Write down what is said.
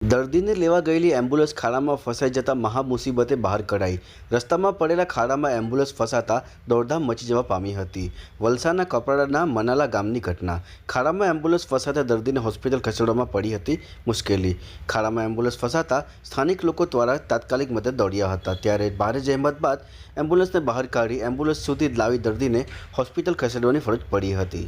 દર્દીને લેવા ગયેલી એમ્બ્યુલન્સ ખાડામાં ફસાઈ જતા મહામુસીબતે બહાર કઢાઈ। રસ્તામાં પડેલા ખાડામાં એમ્બ્યુલન્સ ફસાતા દોડધામ મચી જવા પામી હતી। વલસાડના કપરાડાના મનાલા ગામની ઘટના। ખાડામાં એમ્બ્યુલન્સ ફસાતા દર્દીને હોસ્પિટલ ખસેડવામાં પડી હતી મુશ્કેલી। ખાડામાં એમ્બ્યુલન્સ ફસાતા સ્થાનિક લોકો દ્વારા તાત્કાલિક મદદ દોડ્યા હતા। ત્યારે ભારે જહેમત બાદ એમ્બ્યુલન્સને બહાર કાઢી એમ્બ્યુલન્સ સુધી લાવી દર્દીને હોસ્પિટલ ખસેડવાની ફરજ પડી હતી।